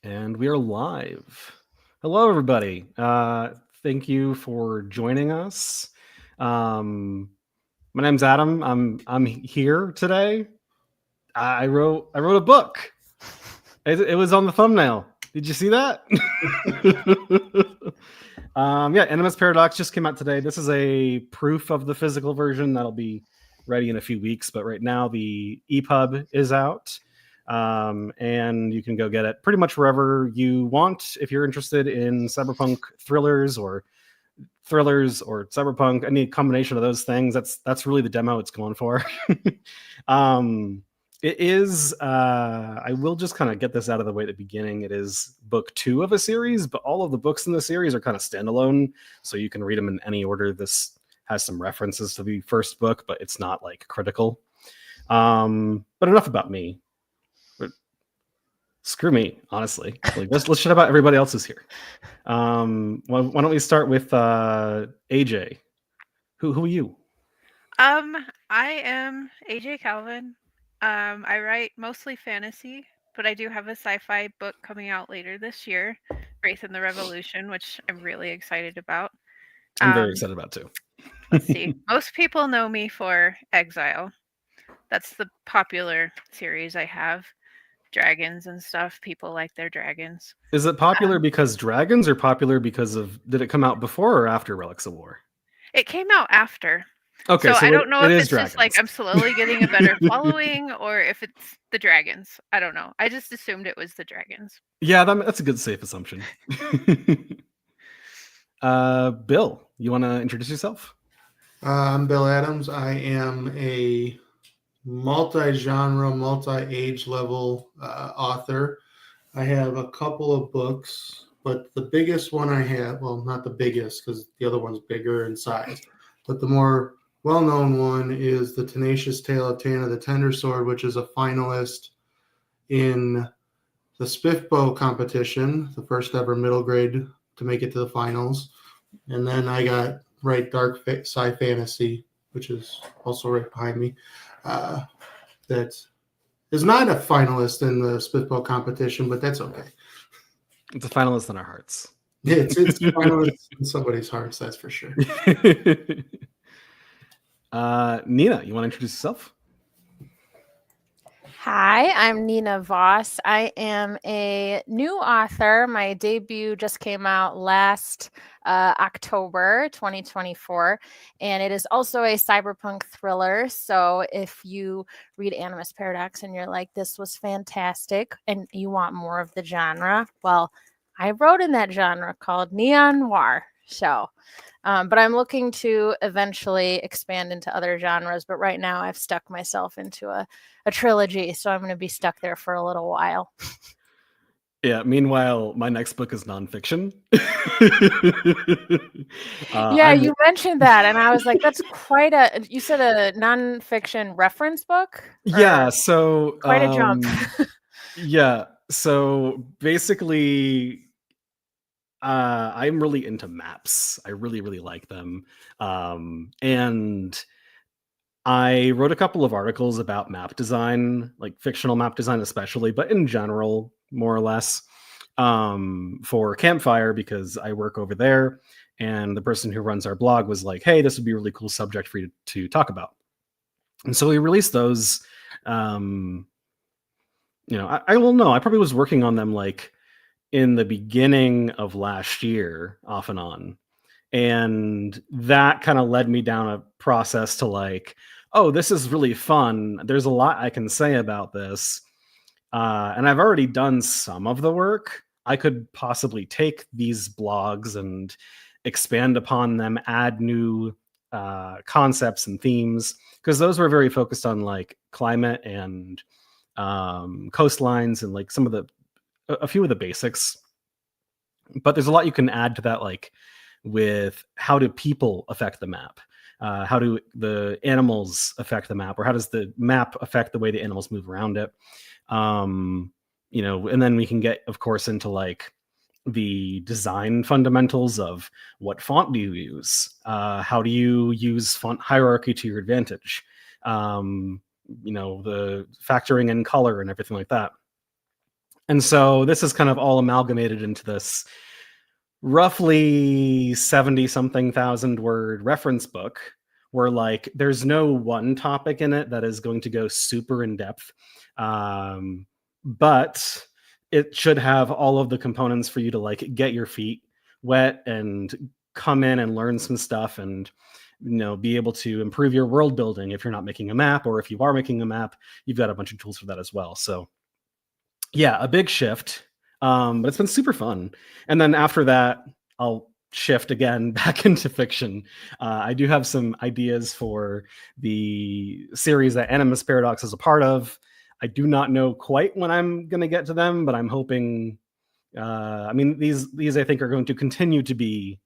And we are live. Hello, everybody. Thank you for joining us. My name's Adam. I'm here today. I wrote a book. It was on the thumbnail. Did you see that? Animus Paradox just came out today. This is a proof of the physical version that'll be ready in a few weeks. But right now, the EPUB is out. And you can go get it pretty much wherever you want. If you're interested in cyberpunk thrillers or cyberpunk, any combination of those things, that's really the demo it's going for. It is, I will just kind of get this out of the way at the beginning. It is book 2 of a series, but all of the books in the series are kind of standalone, so you can read them in any order. This has some references to the first book, but it's not like critical. But enough about me. Screw me, honestly. Like, let's shut about everybody else is here. Why don't we start with AJ? Who are you? I am AJ Calvin. I write mostly fantasy, but I do have a sci-fi book coming out later this year, Wraith and the Revolution, which I'm really excited about. I'm very excited about too. Let's see. Most people know me for Exile. That's the popular series I have. Dragons and stuff. People like their dragons. Is it popular because dragons, or popular because of, did it come out before or after Relics of War? It came out after. Okay, so I don't know it if is it's dragons. just like I'm slowly getting a better following, or if it's the dragons. I don't know. I just assumed it was the dragons. Yeah, that's a good safe assumption. Bill, you want to introduce yourself? I'm Bill Adams. I am a multi-genre, multi-age level author. I have a couple of books, but the biggest one I have, well, not the biggest because the other one's bigger in size, but the more well-known one is The Tenacious Tale of Tanna, the Tendersword, which is a finalist in the SPIFBO competition, the first ever middle grade to make it to the finals. And then I got dark sci-fantasy, which is also right behind me. That is not a finalist in the SPIFBO competition, but that's okay. It's a finalist in our hearts. Yeah, it's a finalist in somebody's hearts, that's for sure. Nina, you want to introduce yourself? Hi, I'm Nina Voss. I am a new author. My debut just came out last October 2024, and it is also a cyberpunk thriller. So if you read Animus Paradox and you're like, this was fantastic, and you want more of the genre, well, I wrote in that genre called Neon Noir. So, but I'm looking to eventually expand into other genres. But right now I've stuck myself into a trilogy. So I'm going to be stuck there for a little while. Yeah. Meanwhile, my next book is nonfiction. You mentioned that. And I was like, that's quite you said a nonfiction reference book? Yeah. So quite a jump. Yeah. So basically, I'm really into maps. I really, really like them. And I wrote a couple of articles about map design, like fictional map design especially, but in general, more or less, for Campfire, because I work over there. And the person who runs our blog was like, hey, this would be a really cool subject for you to talk about. And so we released those. I probably was working on them like in the beginning of last year, off and on. And that kind of led me down a process to like, oh, this is really fun. There's a lot I can say about this. And I've already done some of the work. I could possibly take these blogs and expand upon them, add new concepts and themes, because those were very focused on like climate and coastlines and like a few of the basics. But there's a lot you can add to that, like with how do people affect the map? How do the animals affect the map? Or how does the map affect the way the animals move around it? And then we can get, of course, into like the design fundamentals of what font do you use? How do you use font hierarchy to your advantage? The factoring in color and everything like that. And so this is kind of all amalgamated into this roughly 70-something thousand word reference book where like there's no one topic in it that is going to go super in depth. But it should have all of the components for you to like get your feet wet and come in and learn some stuff and be able to improve your world building if you're not making a map, or if you are making a map, you've got a bunch of tools for that as well. So yeah, a big shift, but it's been super fun. And then after that, I'll shift again back into fiction. I do have some ideas for the series that Animus Paradox is a part of. I do not know quite when I'm going to get to them, but I'm hoping. I mean, these I think are going to continue to be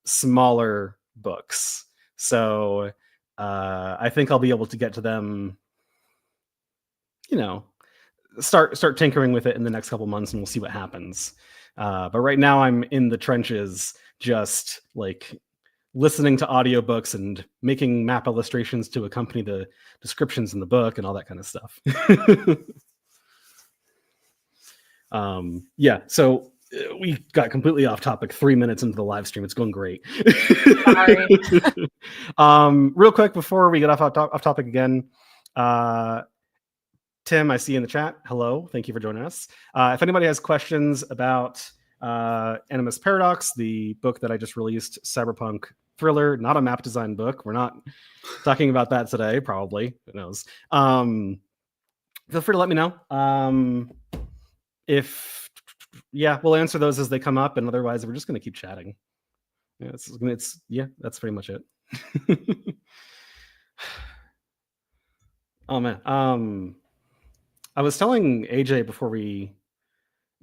smaller books, so I think I'll be able to get to them. Start tinkering with it in the next couple months, and we'll see what happens. But right now, I'm in the trenches, just like listening to audiobooks and making map illustrations to accompany the descriptions in the book and all that kind of stuff. Yeah, so we got completely off topic 3 minutes into the live stream. It's going great. Sorry. Real quick before we get off topic again, Tim, I see you in the chat. Hello, thank you for joining us. If anybody has questions about Animus Paradox, the book that I just released, Cyberpunk thriller, not a map design book. We're not talking about that today, probably. Who knows? Feel free to let me know. We'll answer those as they come up, and otherwise, we're just going to keep chatting. Yeah, that's pretty much it. Oh man. I was telling AJ before we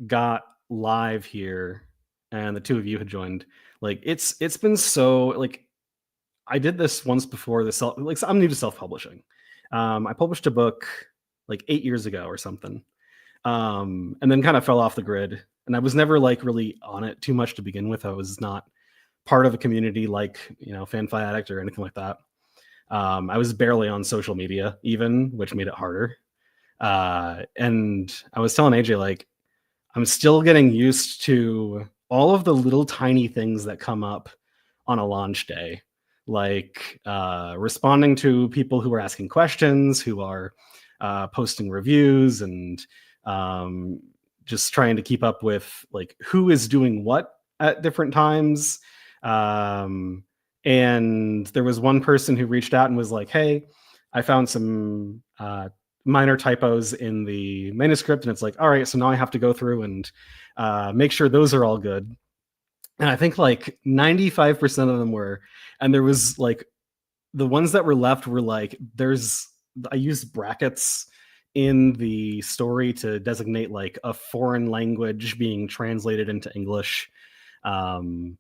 got live here, and the two of you had joined. Like it's been so like I did this once before. I'm new to self-publishing. I published a book like 8 years ago or something, and then kind of fell off the grid. And I was never like really on it too much to begin with. I was not part of a community like FanFiAddict or anything like that. I was barely on social media even, which made it harder. And I was telling AJ, like, I'm still getting used to all of the little tiny things that come up on a launch day, like responding to people who are asking questions, who are posting reviews, and just trying to keep up with like who is doing what at different times. And there was one person who reached out and was like, hey, I found some minor typos in the manuscript, and it's like, all right, so now I have to go through and make sure those are all good. And I think like 95% of them were, and there was like the ones that were left were like, I used brackets in the story to designate like a foreign language being translated into English. And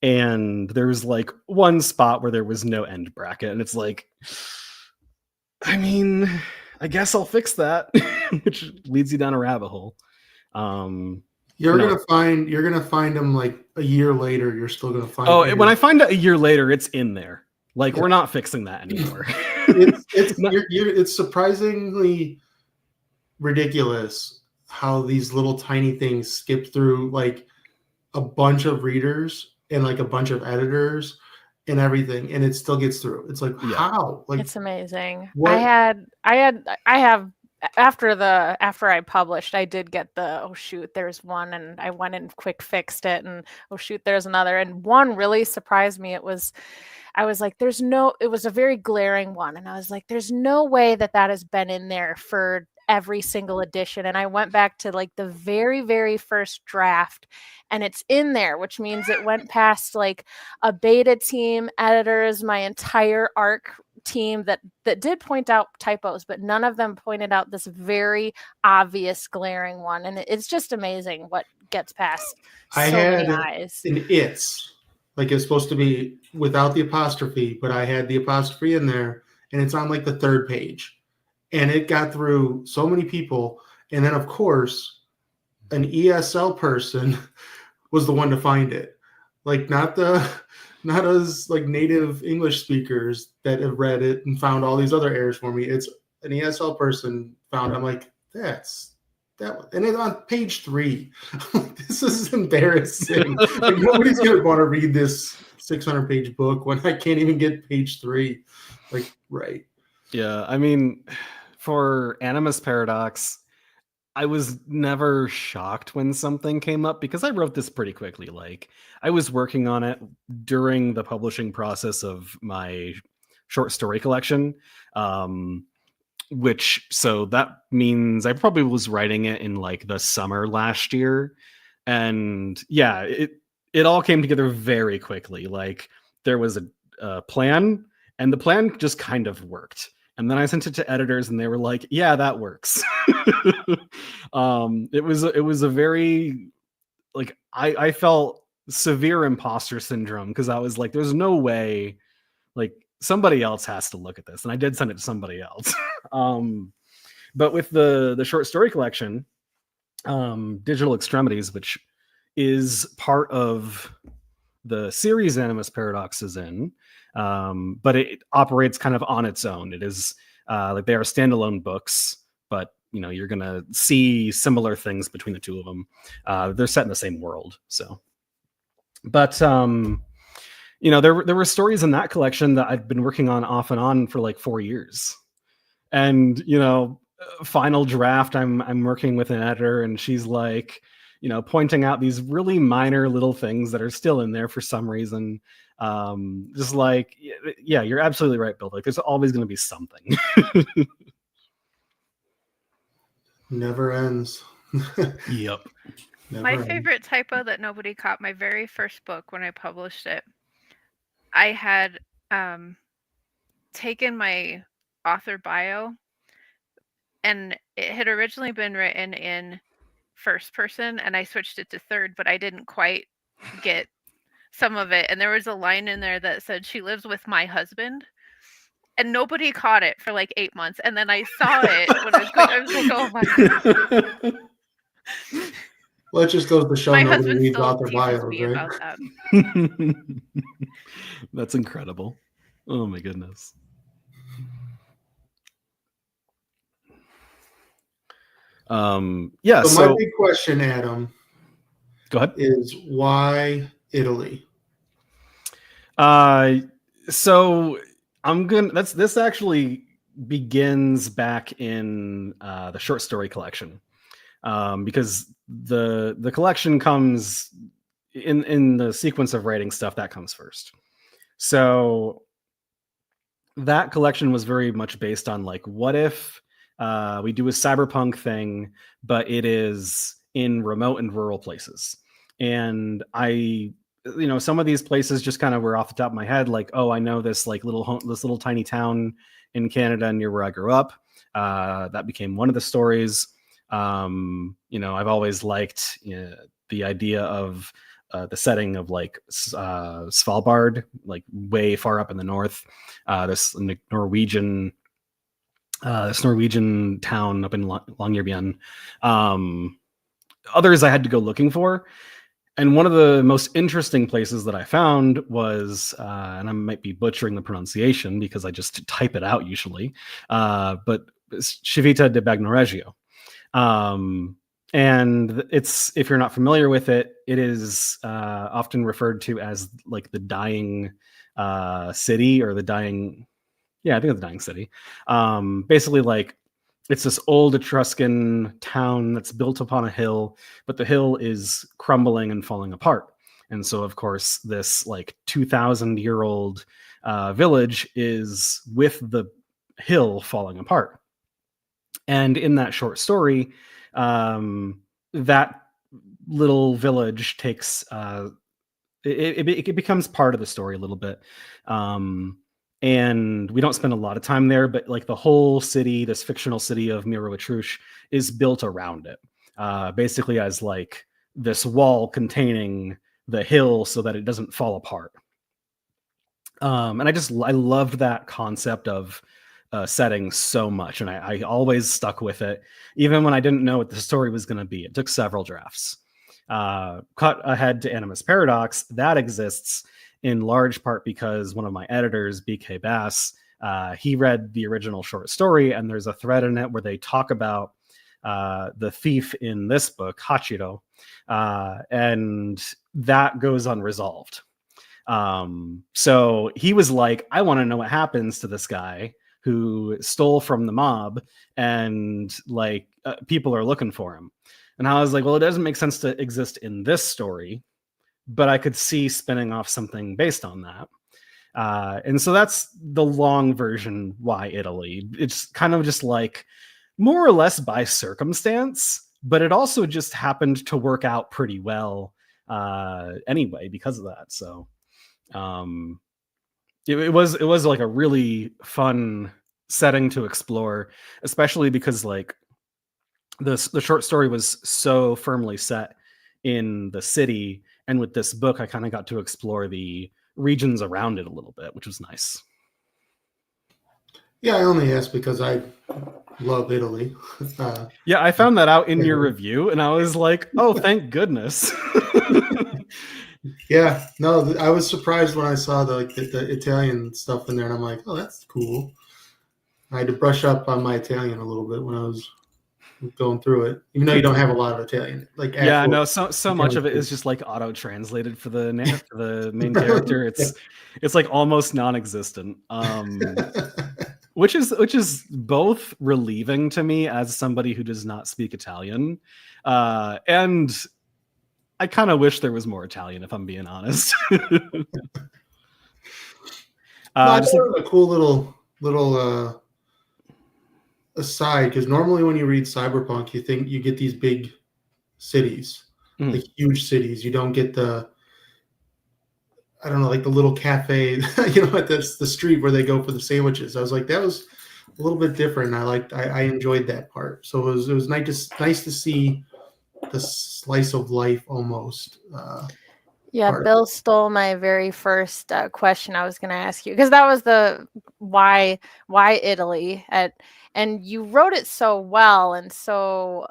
there was like one spot where there was no end bracket, and it's like, I mean, I guess I'll fix that, which leads you down a rabbit hole. You're gonna find them like a year later. You're still gonna find. Oh, when I find it a year later, it's in there. Like we're not fixing that anymore. It's surprisingly ridiculous how these little tiny things skip through like a bunch of readers and like a bunch of editors and everything, and it still gets through. It's like, how? Like, it's amazing. What? I have after I published, I did get the, oh shoot, there's one, and I went and quick fixed it, and oh shoot, there's another, and one really surprised me. I was like, it was a very glaring one, and I was like, there's no way that has been in there for every single edition. And I went back to like the very, very first draft, and it's in there, which means it went past like a beta team, editors, my entire ARC team that did point out typos, but none of them pointed out this very obvious glaring one. And it's just amazing what gets past many eyes. And it's like, it's supposed to be without the apostrophe, but I had the apostrophe in there, and it's on like the third page, and it got through so many people. And then of course an ESL person was the one to find it, like not as like native English speakers that have read it and found all these other errors for me. It's an ESL person found. I'm like, that's and it's on page 3. This is embarrassing. Like, nobody's gonna want to read this 600-page book when I can't even get page 3. Like, right. Yeah, I mean, for Animus Paradox, I was never shocked when something came up because I wrote this pretty quickly. Like, I was working on it during the publishing process of my short story collection. So that means I probably was writing it in like the summer last year. And yeah, it all came together very quickly. Like, there was a plan, and the plan just kind of worked. And then I sent it to editors, and they were like, "Yeah, that works." It was a very, like, I felt severe imposter syndrome because I was like, "There's no way, like, somebody else has to look at this," and I did send it to somebody else. But with the short story collection, Digital Extremities, which is part of the series Animus Paradox is in, but it operates kind of on its own. It is like, they are standalone books, but you're gonna see similar things between the two of them. They're set in the same world, so. But there were stories in that collection that I'd been working on off and on for like 4 years, and final draft, I'm working with an editor, and she's like, pointing out these really minor little things that are still in there for some reason. Just like, yeah, you're absolutely right, Bill. Like, there's always going to be something. Never ends. Yep. My favorite typo that nobody caught, my very first book when I published it, I had taken my author bio, and it had originally been written in first person, and I switched it to third, but I didn't quite get some of it. And there was a line in there that said, "She lives with my husband." And nobody caught it for like 8 months. And then I saw it when I was going, I was like, "Oh my God." Well, it just goes to show My nobody husband reads still author teases bios, me right? about that. That's incredible. Oh my goodness. Yeah. So my big question, Adam, go ahead, is why Italy? So this actually begins back in the short story collection, because the collection comes in the sequence of writing stuff that comes first. So that collection was very much based on, like, what if we do a cyberpunk thing, but it is in remote and rural places. And some of these places just kind of were off the top of my head, like, oh, I know this like this little tiny town in Canada near where I grew up. That became one of the stories. I've always liked the idea of the setting of like Svalbard, like way far up in the north. This Norwegian town up in Longyearbyen. Others I had to go looking for. And one of the most interesting places that I found was, and I might be butchering the pronunciation because I just type it out usually, but Civita di Bagnoregio. And it's, if you're not familiar with it, it is often referred to as like the dying city, or the dying, I think it's the dying city. Basically, like, it's this old Etruscan town that's built upon a hill, but the hill is crumbling and falling apart. And so, of course, this like 2,000-year-old village is with the hill falling apart. And in that short story, that little village takes it becomes part of the story a little bit. And we don't spend a lot of time there, but like the whole city, this fictional city of Miro Etrush, is built around it, basically as like this wall containing the hill so that it doesn't fall apart. And I loved that concept of setting so much, and I always stuck with it, even when I didn't know what the story was going to be. It took several drafts. Cut ahead to Animus Paradox, that exists in large part because one of my editors, BK Bass, he read the original short story, and there's a thread in it where they talk about the thief in this book, Hachiro, and that goes unresolved. So he was like, I want to know what happens to this guy who stole from the mob, and like people are looking for him. And I was like, well, it doesn't make sense to exist in this story, but I could see spinning off something based on that. And so that's the long version why Italy. It's kind of just like more or less by circumstance, but it also just happened to work out pretty well anyway because of that. So it was like a really fun setting to explore, especially because like the short story was so firmly set in the city, and with this book I kind of got to explore the regions around it a little bit, which was nice. Yeah, I only asked because I love Italy. Yeah, I found that out in your review, and I was like, oh, thank goodness. Yeah, no, I was surprised when I saw the Italian stuff in there, and I'm like, oh, that's cool. I had to brush up on my Italian a little bit when I was going through it, even though you don't have a lot of Italian. Like, yeah, no, so much of it is just like auto translated for the main character. It's like almost non-existent, which is both relieving to me as somebody who does not speak Italian, and I kind of wish there was more Italian, if I'm being honest. Just a cool little aside, because normally when you read Cyberpunk, you think you get these big cities, like huge cities. You don't get the, I don't know, like the little cafe, at the street where they go for the sandwiches. I was like, that was a little bit different. I enjoyed that part. So it was nice to see the slice of life almost. Bill stole my very first question I was going to ask you, because that was the why Italy, and you wrote it so well, and so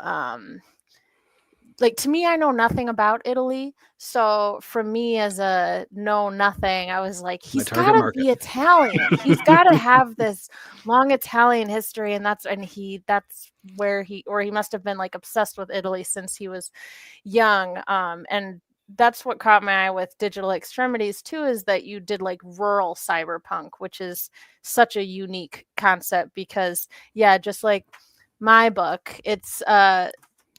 like, to me, I know nothing about Italy, so for me as a know nothing, I was like, he's got to be Italian. He's got to have this long Italian history, and that's where he must have been like obsessed with Italy since he was young, and that's what caught my eye with Digital Extremities too, is that you did like rural cyberpunk, which is such a unique concept, because just like my book, it's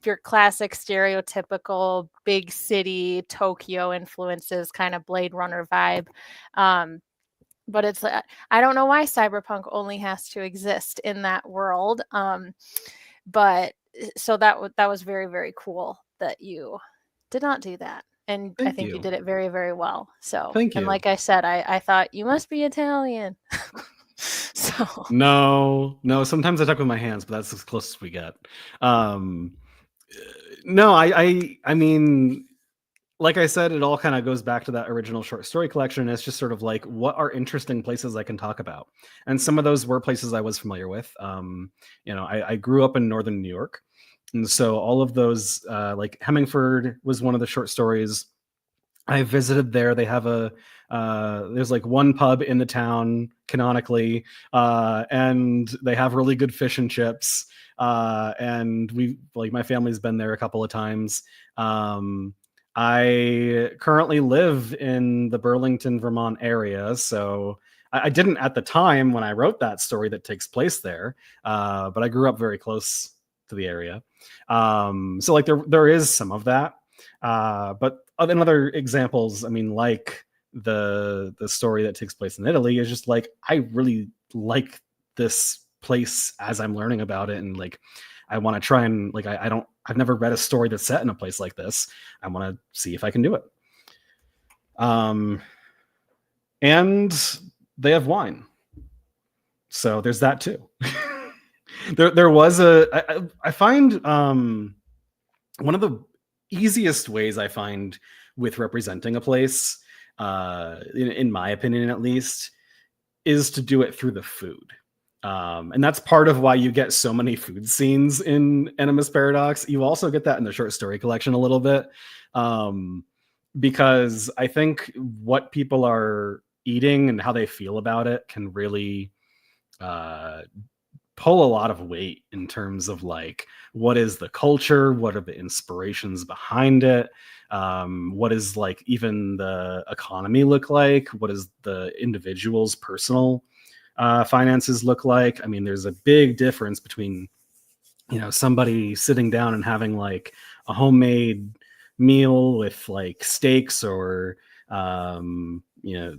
your classic stereotypical big city Tokyo influences, kind of Blade Runner vibe, but it's I don't know why cyberpunk only has to exist in that world, but so that was very, very cool that you did not do that. And I think you did it very, very well. So, thank you. And like I said, I thought you must be Italian. So no, sometimes I talk with my hands, but that's as close as we get. No, I mean, like I said, it all kind of goes back to that original short story collection. It's just sort of like, what are interesting places I can talk about? And some of those were places I was familiar with. I grew up in northern New York. And so all of those, like Hemingford was one of the short stories I visited there. They have there's like one pub in the town canonically, and they have really good fish and chips. And my family's been there a couple of times. I currently live in the Burlington, Vermont area. So I didn't at the time when I wrote that story that takes place there, but I grew up very close to the area. So like there is some of that, but in other examples, I mean, like the story that takes place in Italy is just like, I really like this place as I'm learning about it, and like I want to try and like I've never read a story that's set in a place like this. I want to see if I can do it. And they have wine, so there's that too. There was I find one of the easiest ways I find with representing a place, in my opinion at least, is to do it through the food. And that's part of why you get so many food scenes in Animus Paradox. You also get that in the short story collection a little bit, because I think what people are eating and how they feel about it can really pull a lot of weight in terms of like, what is the culture, what are the inspirations behind it, what is like even the economy look like, what is the individual's personal finances look like. I mean, there's a big difference between, you know, somebody sitting down and having like a homemade meal with like steaks or you know,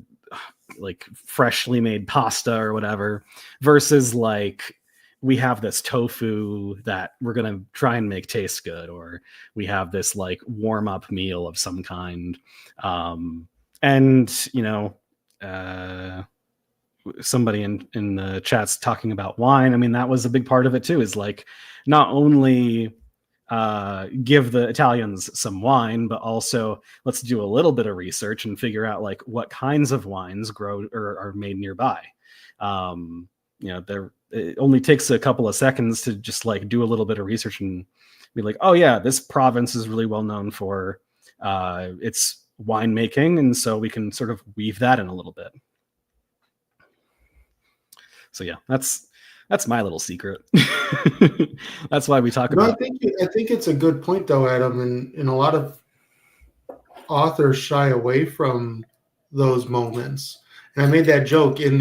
like freshly made pasta or whatever, versus like, we have this tofu that we're going to try and make taste good, or we have this like warm up meal of some kind. And, you know, somebody in the chat's talking about wine. I mean, that was a big part of it too, is like, not only give the Italians some wine, but also let's do a little bit of research and figure out like what kinds of wines grow or are made nearby. You know, it only takes a couple of seconds to just like do a little bit of research and be like, oh yeah, this province is really well known for its winemaking, and so we can sort of weave that in a little bit. So yeah, that's my little secret. That's why we talk about. I think it's a good point though, Adam, and a lot of authors shy away from those moments. And I made that joke in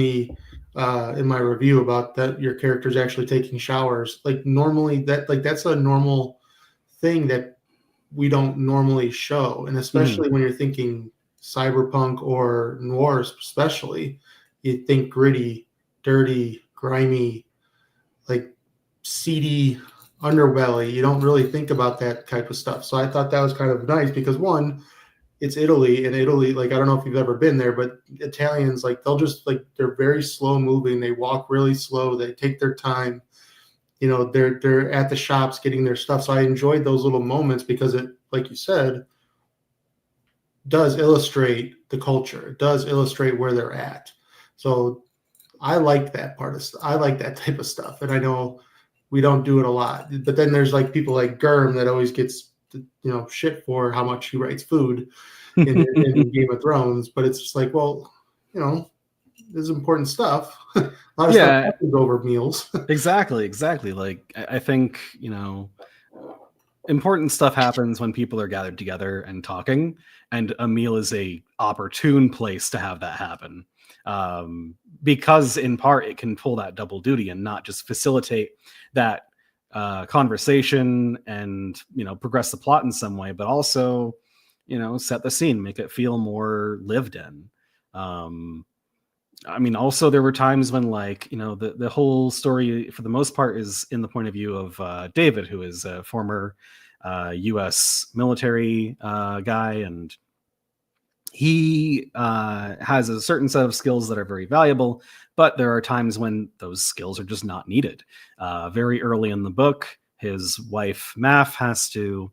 my review about that your character's actually taking showers. Like normally that's a normal thing that we don't normally show, and especially when you're thinking cyberpunk or noir, especially, you think gritty, dirty, grimy, like seedy underbelly. You don't really think about that type of stuff. So I thought that was kind of nice because one, it's Italy, and Italy, like, I don't know if you've ever been there, but Italians, like, they'll just like, they're very slow moving. They walk really slow. They take their time. You know, they're at the shops getting their stuff. So I enjoyed those little moments because it, like you said, does illustrate the culture. It does illustrate where they're at. So I like that part of I like that type of stuff. And I know we don't do it a lot, but then there's like people like Germ that always gets, you know, shit for how much he writes food in Game of Thrones. But it's just like, well, you know, this is important stuff. A lot of stuff happens over meals. Exactly. Like, I think, you know, important stuff happens when people are gathered together and talking, and a meal is a opportune place to have that happen. Because in part it can pull that double duty and not just facilitate that conversation and, you know, progress the plot in some way, but also, you know, set the scene, make it feel more lived in. I mean, also there were times when, like, you know, the whole story for the most part is in the point of view of David, who is a former US military guy, and he has a certain set of skills that are very valuable, but there are times when those skills are just not needed. Very early in the book, his wife, Math, has to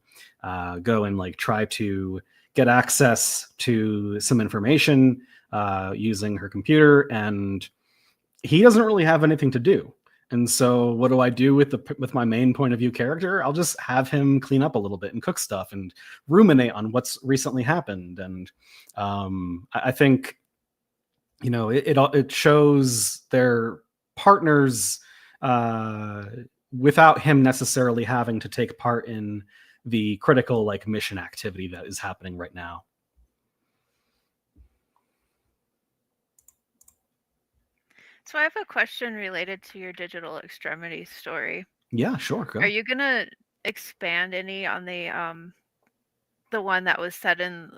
go and like try to get access to some information using her computer, and he doesn't really have anything to do. And so what do I do with my main point of view character? I'll just have him clean up a little bit and cook stuff and ruminate on what's recently happened. And I think, you know, it shows their partners without him necessarily having to take part in the critical like mission activity that is happening right now. So I have a question related to your digital extremities story. Yeah, sure. Go. Are you gonna expand any on the one that was set in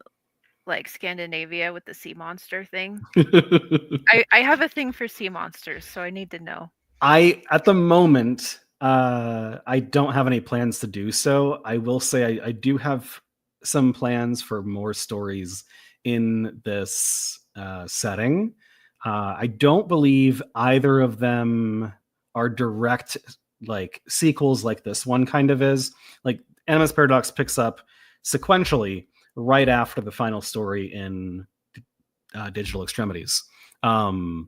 like Scandinavia with the sea monster thing? I have a thing for sea monsters, so I need to know. At the moment, I don't have any plans to do so. I will say I do have some plans for more stories in this setting. I don't believe either of them are direct like sequels like this one kind of is. Like, Animus Paradox picks up sequentially right after the final story in Digital Extremities. I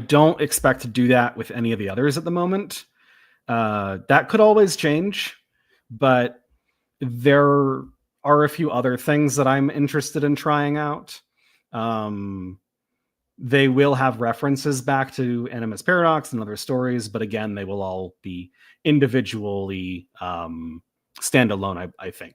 don't expect to do that with any of the others at the moment. That could always change, but there are a few other things that I'm interested in trying out. they will have references back to Animus Paradox and other stories, but again, they will all be individually standalone, I think.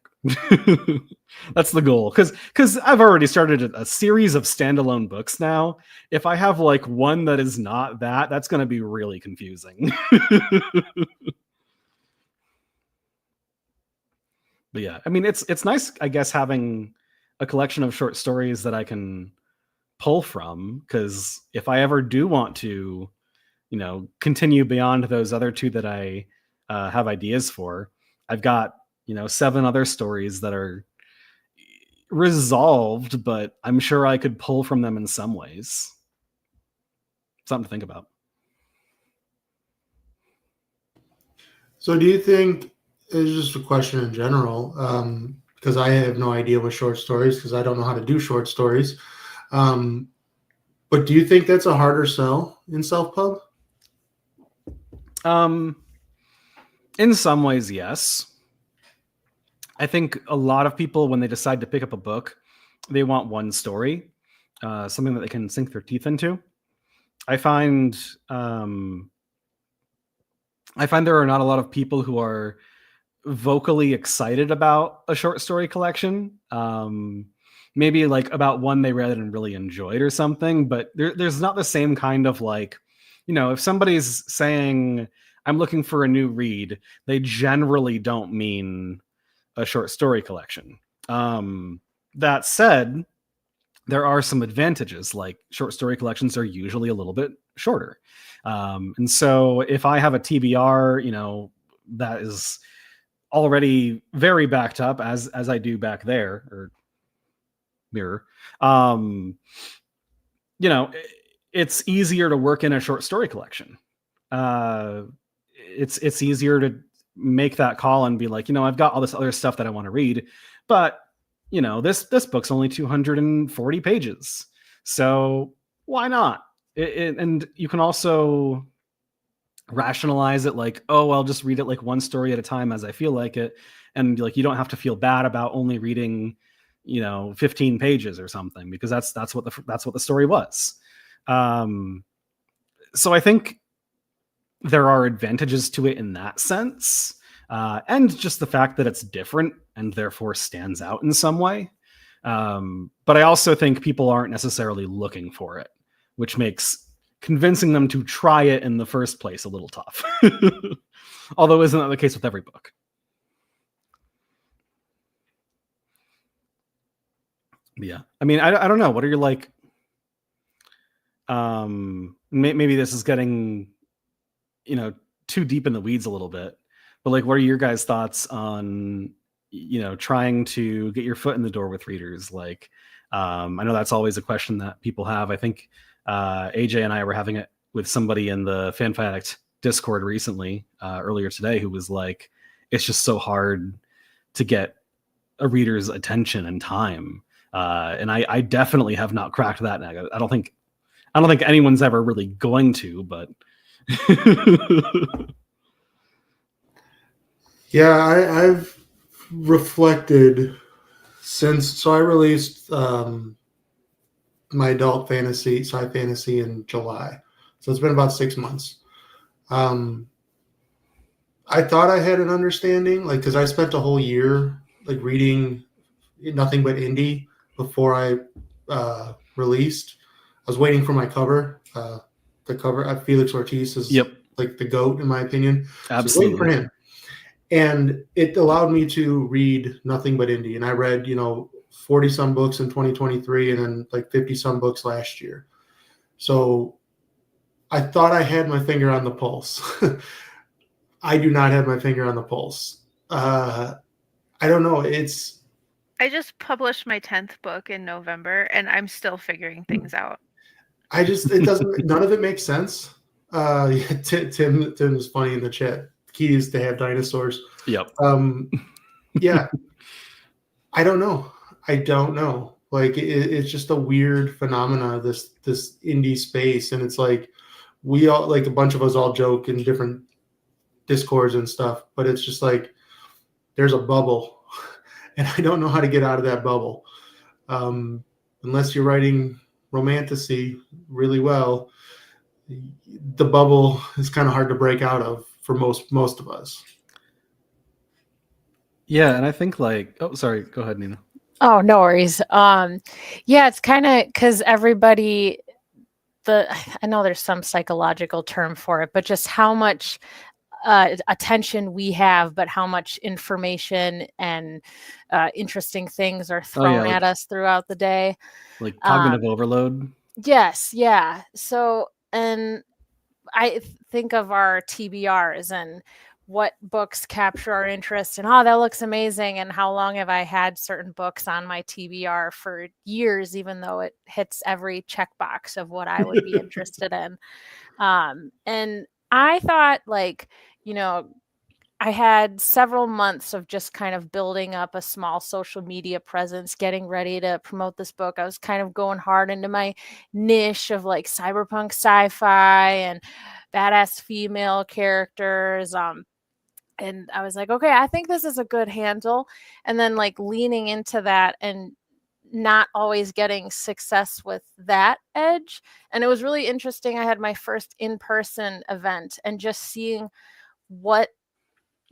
That's the goal, because I've already started a series of standalone books now. If I have like one that is not that, that's going to be really confusing. But yeah, I mean, it's nice, I guess, having a collection of short stories that I can pull from, because if I ever do want to, you know, continue beyond those other two that I have ideas for, I've got, you know, 7 other stories that are resolved, but I'm sure I could pull from them in some ways. Something to think about. So do you think, it's just a question in general, because I have no idea with short stories, because I don't know how to do short stories. But do you think that's a harder sell in self-pub? In some ways, yes. I think a lot of people, when they decide to pick up a book, they want one story, something that they can sink their teeth into. I find there are not a lot of people who are vocally excited about a short story collection. Maybe like about one they read and really enjoyed or something, but there's not the same kind of like, you know, if somebody's saying, I'm looking for a new read, they generally don't mean a short story collection. That said, there are some advantages, like short story collections are usually a little bit shorter. And so if I have a TBR, you know, that is already very backed up, as I do back there, or mirror, you know, it's easier to work in a short story collection. It's easier to make that call and be like, you know, I've got all this other stuff that I want to read, but you know, this book's only 240 pages, so why not? And you can also rationalize it like, oh, I'll just read it like one story at a time as I feel like it, and like you don't have to feel bad about only reading, you know, 15 pages or something, because that's what the story was. So I think there are advantages to it in that sense, and just the fact that it's different and therefore stands out in some way. But I also think people aren't necessarily looking for it, which makes convincing them to try it in the first place a little tough. Although isn't that the case with every book? But yeah, I mean, I don't know. What are your like? Maybe this is getting, you know, too deep in the weeds a little bit, but like, what are your guys' thoughts on, you know, trying to get your foot in the door with readers? Like, I know that's always a question that people have. I think AJ and I were having it with somebody in the FanFiAddict Discord recently, earlier today, who was like, it's just so hard to get a reader's attention and time. And I definitely have not cracked that nag. I don't think anyone's ever really going to, but yeah, I've reflected since. So I released my adult fantasy, sci fantasy, in July. So it's been about 6 months. I thought I had an understanding, like, because I spent a whole year like reading nothing but indie before I released. I was waiting for my cover. The cover, Felix Ortiz is like the GOAT in my opinion. Absolutely. So waiting for him. And it allowed me to read nothing but indie. And I read, you know, 40 some books in 2023 and then like 50 some books last year. So I thought I had my finger on the pulse. I do not have my finger on the pulse. I don't know. I just published my 10th book in November and I'm still figuring things out. It doesn't, none of it makes sense. Tim is funny in the chat. Keys to have dinosaurs. Yep. Yeah. I don't know. Like it's just a weird phenomena, this indie space. And it's like, we all, like a bunch of us all joke in different Discords and stuff, but it's just like, there's a bubble and I don't know how to get out of that bubble. Unless you're writing romantasy really well, the bubble is kind of hard to break out of for most of us. Yeah, and I think like, oh, sorry, go ahead, Nina. Oh, no worries. Yeah, it's kind of because everybody, I know there's some psychological term for it, but just how much attention we have, but how much information and interesting things are thrown at us throughout the day. Like cognitive overload. Yes, yeah. So, and I think of our TBRs and what books capture our interest, and oh, that looks amazing, and how long have I had certain books on my TBR for years, even though it hits every checkbox of what I would be interested in. And I thought, like, you know, I had several months of just kind of building up a small social media presence, getting ready to promote this book. I was kind of going hard into my niche of like cyberpunk sci-fi and badass female characters. And I was like, okay, I think this is a good handle. And then like leaning into that and not always getting success with that edge. And it was really interesting. I had my first in-person event and just seeing what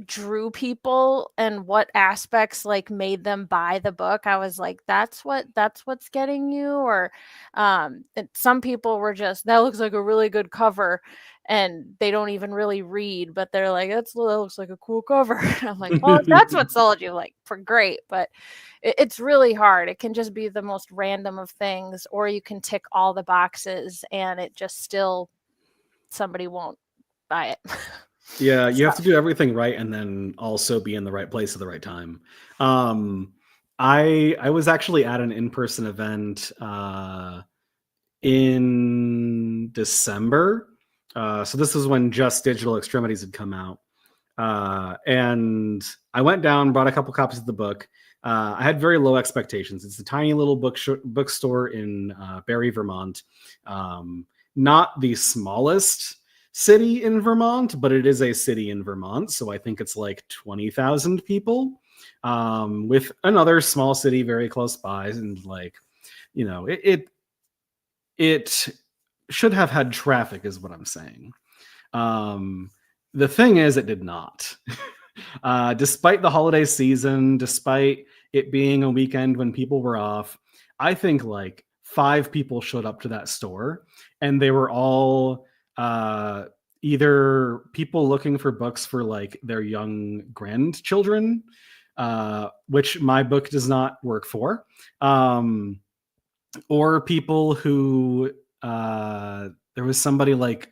drew people and what aspects like made them buy the book. I was like, that's what's getting you. Or some people were just, that looks like a really good cover, and they don't even really read, but they're like, that looks like a cool cover. And I'm like, well, if that's what sold you, like, for great. But it's really hard. It can just be the most random of things, or you can tick all the boxes and it just still, somebody won't buy it. Yeah, you have to do everything right and then also be in the right place at the right time. I was actually at an in-person event in December. So this was when just Digital Extremities had come out. And I went down, brought a couple copies of the book. I had very low expectations. It's a tiny little bookstore in Barrie, Vermont. Not the smallest city in Vermont, but it is a city in Vermont. So I think it's like 20,000 people, with another small city very close by. And like, you know, it should have had traffic is what I'm saying. The thing is, it did not. Despite the holiday season, despite it being a weekend when people were off, I think like 5 people showed up to that store, and they were all either people looking for books for like their young grandchildren, which my book does not work for, or people who there was somebody like,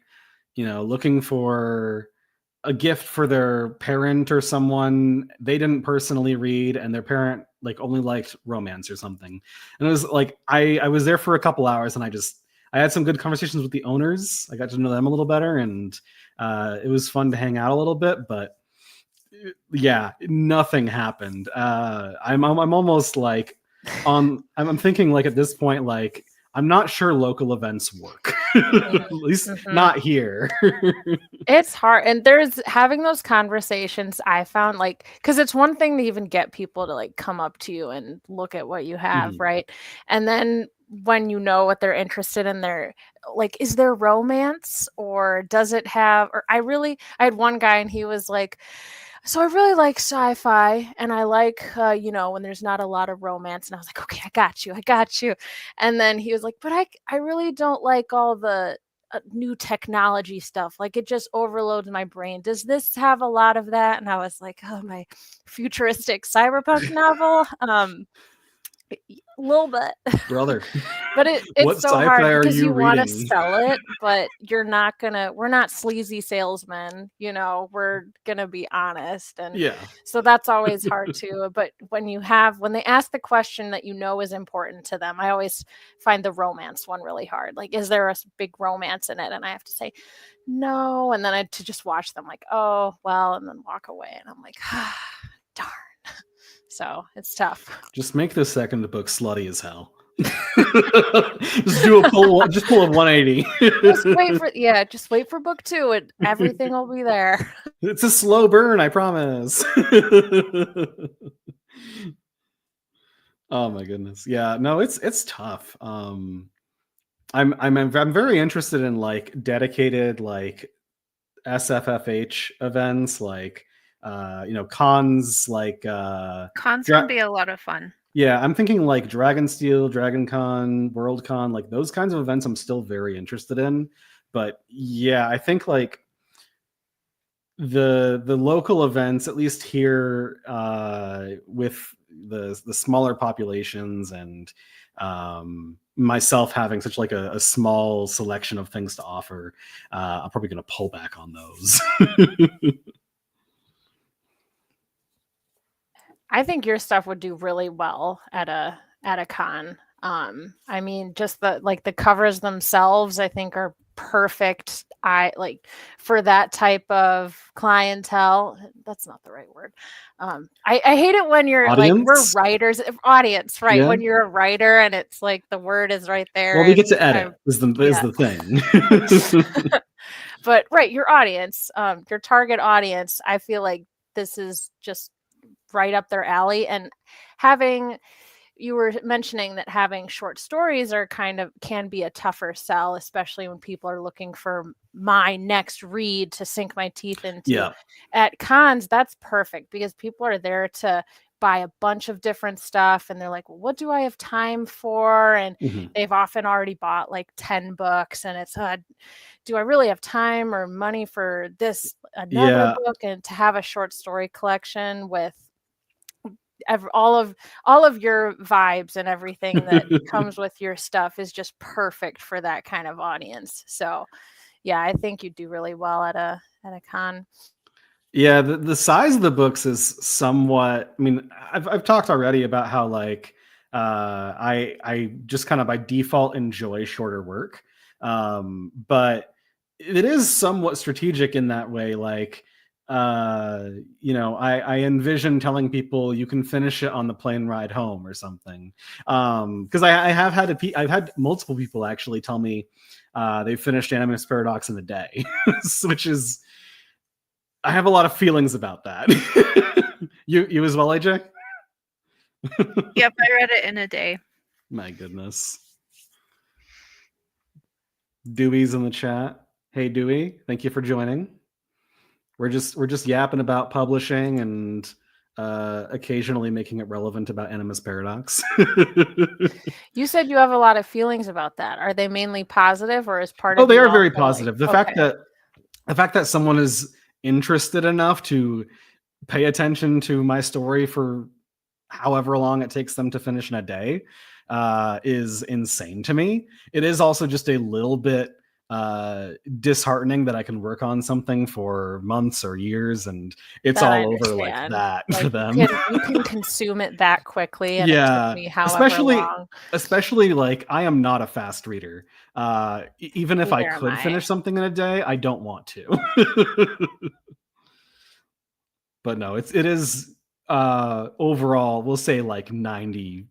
you know, looking for a gift for their parent or someone they didn't personally read, and their parent like only liked romance or something. And it was like, I was there for a couple hours, and I had some good conversations with the owners. I got to know them a little better, and it was fun to hang out a little bit, but yeah, nothing happened. I'm almost like I'm thinking like at this point, like, I'm not sure local events work. At least not here. It's hard. And there's having those conversations, I found, like, because it's one thing to even get people to like come up to you and look at what you have, right? And then when you know what they're interested in, they're like, is there romance, or does it have, or I had one guy and he was like, so I really like sci-fi, and I like, you know, when there's not a lot of romance. And I was like, okay, I got you. And then he was like, but I really don't like all the new technology stuff. Like, it just overloads my brain. Does this have a lot of that? And I was like, oh, my futuristic cyberpunk novel. A little bit, brother. But it's so hard because you want to sell it, but we're not sleazy salesmen, you know, we're gonna be honest. And yeah, so that's always hard too. But when they ask the question that you know is important to them, I always find the romance one really hard. Like, is there a big romance in it? And I have to say no, and then I to just watch them like, oh well, and then walk away, and I'm like, ah, darn. So it's tough. Just make the second book slutty as hell. Just pull a 180. Just wait for book 2 and everything will be there. It's a slow burn, I promise. Oh my goodness. Yeah, no, it's tough. I'm very interested in like dedicated like SFFH events, like cons like Cons can be a lot of fun. yeah, I'm thinking like Dragonsteel, DragonCon, WorldCon, like those kinds of events I'm still very interested in. But yeah, I think like the local events, at least here, with the smaller populations and myself having such like a small selection of things to offer, I'm probably going to pull back on those. I think your stuff would do really well at a con. I mean, just the covers themselves, I think, are perfect. I like for that type of clientele. That's not the right word. I hate it when you're Audience? like, we're writers, audience, right? Yeah. When you're a writer and it's like the word is right there. Well, we get to edit is the thing. But right, your audience, your target audience, I feel like this is just right up their alley. And you were mentioning that having short stories can be a tougher sell, especially when people are looking for my next read to sink my teeth into. Yeah. At cons, that's perfect because people are there to buy a bunch of different stuff and they're like, well, what do I have time for? And they've often already bought like 10 books and it's do I really have time or money for this another book? And to have a short story collection with all of your vibes and everything that comes with your stuff is just perfect for that kind of audience. So yeah, I think you do really well at a con. Yeah, the size of the books is somewhat, I mean, I've talked already about how like I just kind of by default enjoy shorter work. But it is somewhat strategic in that way, like I envision telling people you can finish it on the plane ride home or something. Because I've had multiple people actually tell me they finished Animus Paradox in a day, which is, I have a lot of feelings about that. You as well, AJ? Yep, I read it in a day. My goodness. Dewey's in the chat. Hey Dewey, thank you for joining. We're just yapping about publishing and occasionally making it relevant about Animus Paradox. You said you have a lot of feelings about that. Are they mainly positive or is part of? Oh, they are very positive. The fact that someone is interested enough to pay attention to my story for however long it takes them to finish in a day is insane to me. It is also just a little bit disheartening that I can work on something for months or years and it's all over like that for them. You can consume it that quickly. And yeah, it took me however long. Especially like I am not a fast reader. Even if I could finish something in a day, I don't want to. But no, it is overall, we'll say like 90%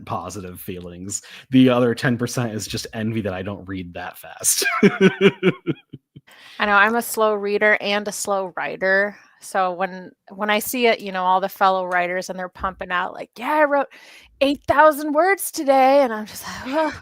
positive feelings. The other 10% is just envy that I don't read that fast. I know I'm a slow reader and a slow writer. So when I see it, all the fellow writers and they're pumping out like, yeah, I wrote 8,000 words today. And I'm just like, well,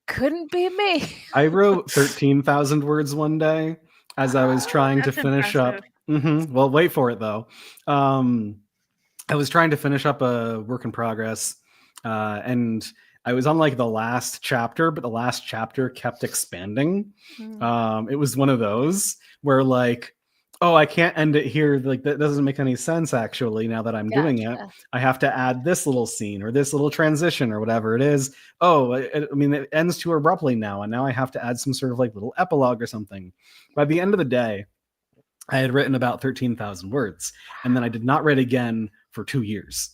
couldn't be me. I wrote 13,000 words one day as I was trying to finish up. Well, wait for it though. I was trying to finish up a work in progress and I was on like the last chapter, but the last chapter kept expanding. It was one of those where like, oh, I can't end it here. Like that doesn't make any sense actually now that I'm doing it. I have to add this little scene or this little transition or whatever it is. Oh, I mean, it ends too abruptly now. And now I have to add some sort of like little epilogue or something. By the end of the day, I had written about 13,000 words and then I did not write again for 2 years.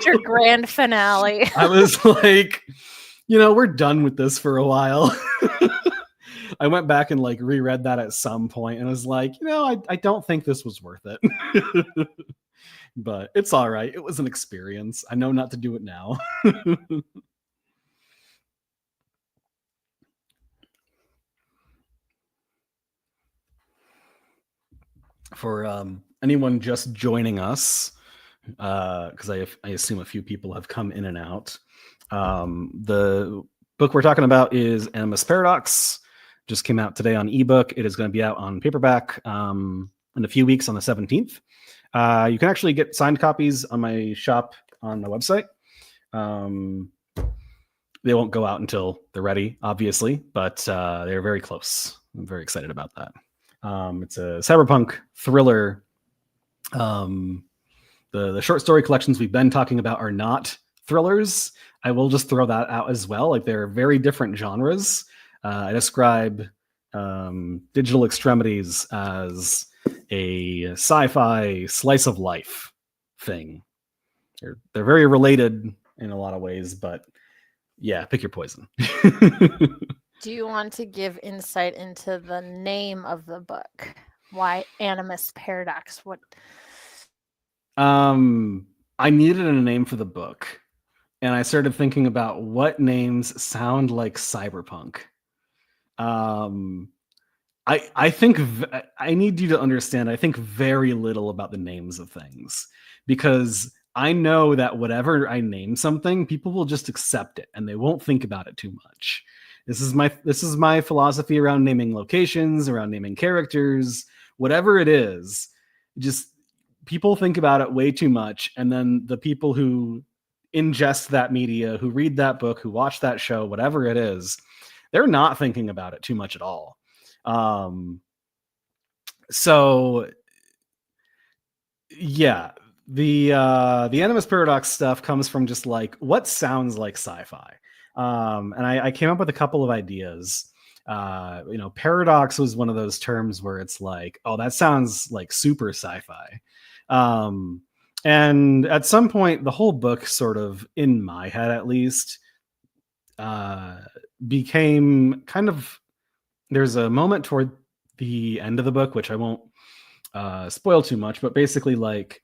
Your grand finale. I was like, we're done with this for a while. I went back and like reread that at some point and was like, I don't think this was worth it. But it's all right. It was an experience. I know not to do it now. For anyone just joining us, because I assume a few people have come in and out. The book we're talking about is Animus Paradox. Just came out today on ebook. It is going to be out on paperback in a few weeks on the 17th. You can actually get signed copies on my shop on the website. They won't go out until they're ready, obviously, but they're very close. I'm very excited about that. It's a cyberpunk thriller. The short story collections we've been talking about are not thrillers. I will just throw that out as well. Like, they're very different genres. I describe Digital Extremities as a sci-fi slice of life thing. They're very related in a lot of ways, but yeah, pick your poison. Do you want to give insight into the name of the book? Why Animus Paradox? What? I needed a name for the book, and I started thinking about what names sound like cyberpunk. I think I need you to understand, I think very little about the names of things, because I know that whatever I name something, people will just accept it and they won't think about it too much. This is my philosophy around naming locations, around naming characters, whatever it is. Just people think about it way too much, and then the people who ingest that media, who read that book, who watch that show, whatever it is, they're not thinking about it too much at all. So yeah, the Animus Paradox stuff comes from just like what sounds like sci-fi. And I came up with a couple of ideas. Paradox was one of those terms where it's like, oh, that sounds like super sci-fi. And at some point, the whole book sort of, in my head at least, became kind of, there's a moment toward the end of the book, which I won't spoil too much, but basically like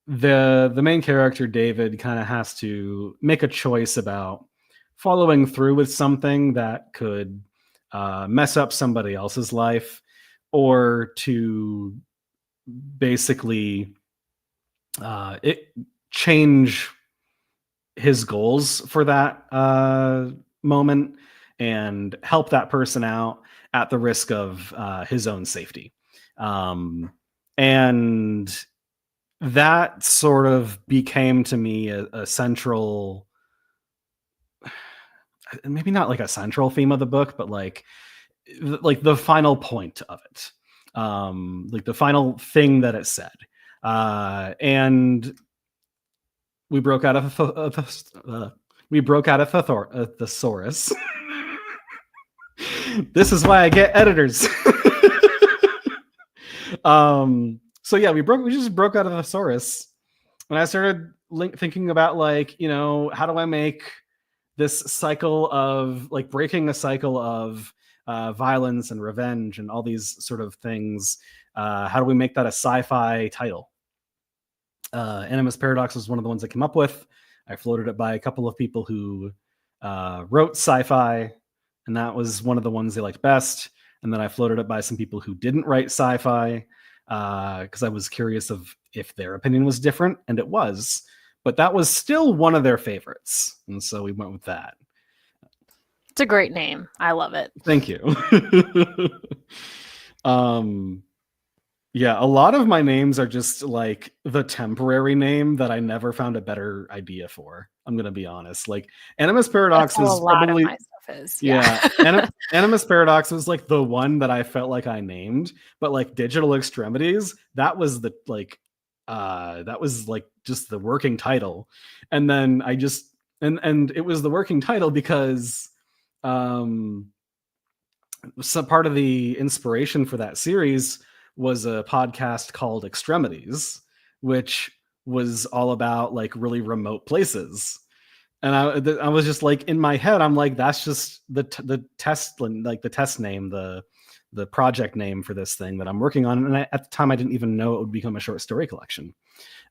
the main character, David, kind of has to make a choice about following through with something that could mess up somebody else's life, or to basically change his goals for that moment and help that person out at the risk of his own safety. And that sort of became to me a central, maybe not like a central theme of the book, but like the final point of it, like the final thing that it said. And we broke out of the thesaurus. This is why I get editors. So yeah, we just broke out of the thesaurus, and I started thinking about like, how do I make this cycle of like breaking a cycle of violence and revenge and all these sort of things. How do we make that a sci-fi title? Animus Paradox was one of the ones I came up with. I floated it by a couple of people who wrote sci-fi, and that was one of the ones they liked best. And then I floated it by some people who didn't write sci-fi, because I was curious of if their opinion was different, and it was. But that was still one of their favorites, and so we went with that. It's a great name. I love it. Thank you. Yeah, a lot of my names are just like the temporary name that I never found a better idea for. I'm gonna be honest. Like Animus Paradox That's how was a lot probably of my stuff is. yeah. Animus Paradox was like the one that I felt like I named, but like Digital Extremities, that was the like just the working title. And then I just and it was the working title because some part of the inspiration for that series was a podcast called Extremities, which was all about like really remote places. And I was just like, in my head, I'm like, that's just the test, like the test name, the project name for this thing that I'm working on. And at the time, I didn't even know it would become a short story collection.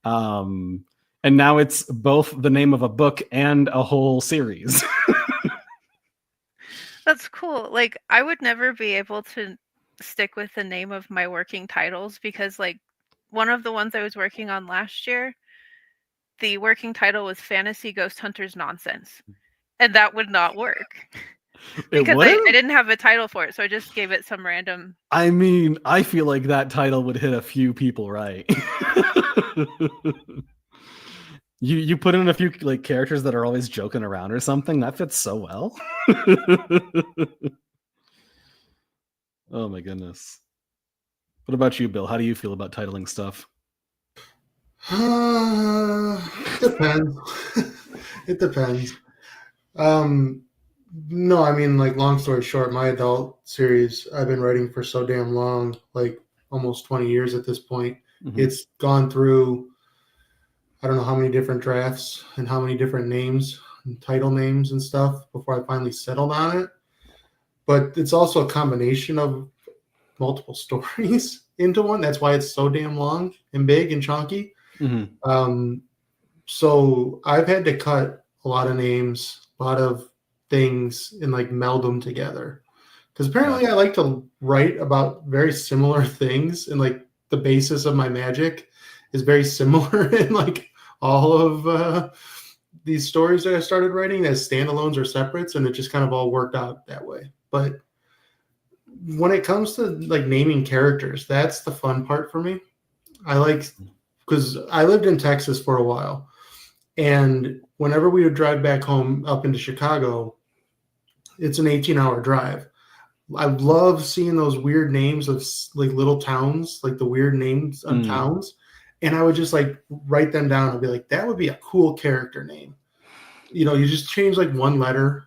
And now it's both the name of a book and a whole series. That's cool. Like, I would never be able to stick with the name of my working titles, because like one of the ones I was working on last year, the working title was Fantasy Ghost Hunters Nonsense. and that would not work. It Because I wouldn't? didn't have a title for it, so I just gave it some random. I mean, I feel like that title would hit a few people right. You put in a few like characters that are always joking around or something, that fits so well. Oh my goodness. What about you, Bill? How do you feel about titling stuff? Depends. It depends. No, I mean, like, long story short, my adult series I've been writing for so damn long, like almost 20 years at this point. Mhm. It's gone through, I don't know how many different drafts and how many different names and title names and stuff before I finally settled on it. But it's also a combination of multiple stories into one. That's why it's so damn long and big and chunky. Mhm. So I've had to cut a lot of names, a lot of things, and like meld them together. Because apparently I like to write about very similar things, and like the basis of my magic is very similar in like all of these stories that I started writing as standalones or separates, and it just kind of all worked out that way. But when it comes to like naming characters, that's the fun part for me. I like, because I lived in Texas for a while, and whenever we would drive back home up into Chicago, it's an 18-hour drive. I love seeing those weird names of like little towns, like the weird names of towns. And I would just like write them down and be like, that would be a cool character name. You know, you just change like one letter,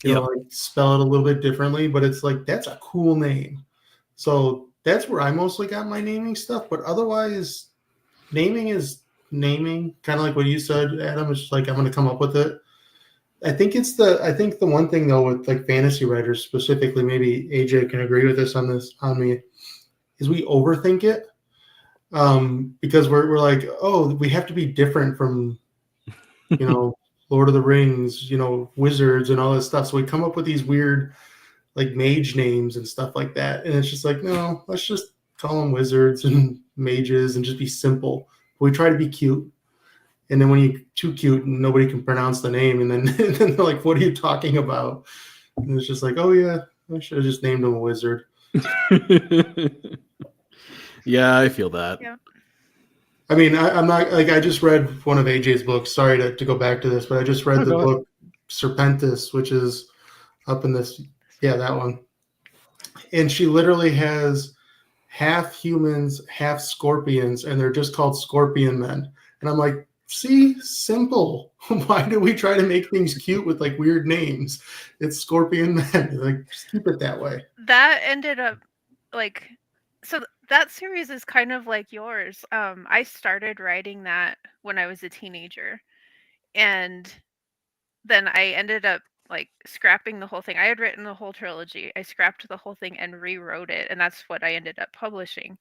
you know, like spell it a little bit differently, but it's like, that's a cool name. So that's where I mostly got my naming stuff. But otherwise, naming is naming, kind of like what you said, Adam. It's just like, I'm going to come up with it. I think the one thing though with like fantasy writers specifically, maybe AJ can agree with this on me, is we overthink it. Because we're like, oh, we have to be different from, you know, Lord of the Rings, you know, wizards and all this stuff. So we come up with these weird like mage names and stuff like that. And it's just like, no, let's just call them wizards and mages and just be simple. We try to be cute. And then when you're too cute and nobody can pronounce the name, and then, and then they're like, what are you talking about? And it's just like, oh yeah, I should have just named him a wizard. Yeah, I feel that. Yeah. I mean, I'm not like, I just read one of AJ's books. Sorry to go back to this, but I just read the book Serpentis, which is up in this, that one. And she literally has half humans, half scorpions, and they're just called scorpion men. And I'm like, see, simple. Why do we try to make things cute with like weird names? It's scorpion men. Like, just keep it that way. That ended up like, so that series is kind of like yours. I started writing that when I was a teenager, and then I ended up like scrapping the whole thing. I had written the whole trilogy. I scrapped the whole thing and rewrote it, and that's what I ended up publishing.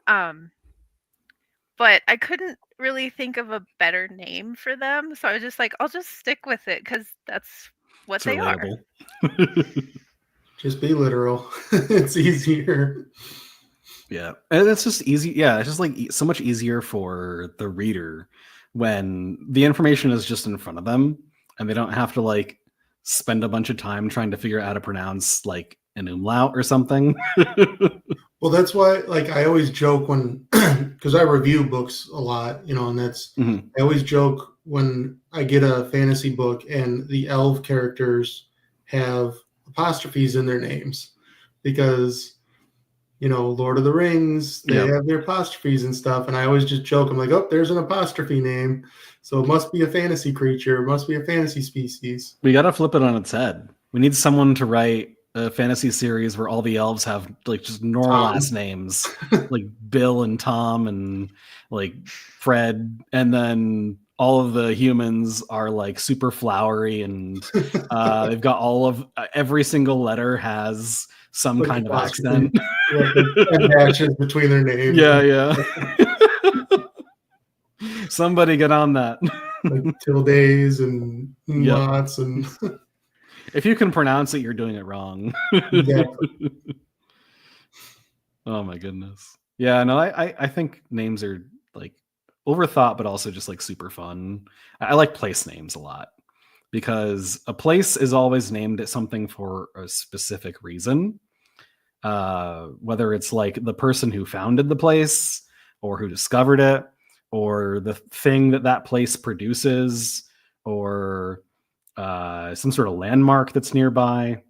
But I couldn't really think of a better name for them, so I was just like, I'll just stick with it because that's what they are. Just be literal. It's easier. Yeah, and it's just easy. Yeah, it's just like so much easier for the reader when the information is just in front of them and they don't have to like spend a bunch of time trying to figure out how to pronounce like an umlaut or something. Well, that's why, like, I always joke when, because I review books a lot, you know, and that's, I always joke when I get a fantasy book and the elf characters have apostrophes in their names, because, you know, Lord of the Rings, they have their apostrophes and stuff. And I always just joke, I'm like, oh, there's an apostrophe name. So it must be a fantasy creature. It must be a fantasy species. We got to flip it on its head. We need someone to write a fantasy series where all the elves have like just normal last names, like Bill and Tom and like Fred, and then all of the humans are like super flowery, and they've got all of every single letter has some kind of accent. And dashes between their names. Yeah. Somebody get on that. Like tildes and lots and. If you can pronounce it, you're doing it wrong. Exactly. Oh my goodness. Yeah, no, I think names are like overthought, but also just like super fun. I like place names a lot. because a place is always named something for a specific reason. Whether it's like the person who founded the place or who discovered it, or the thing that place produces, or some sort of landmark that's nearby.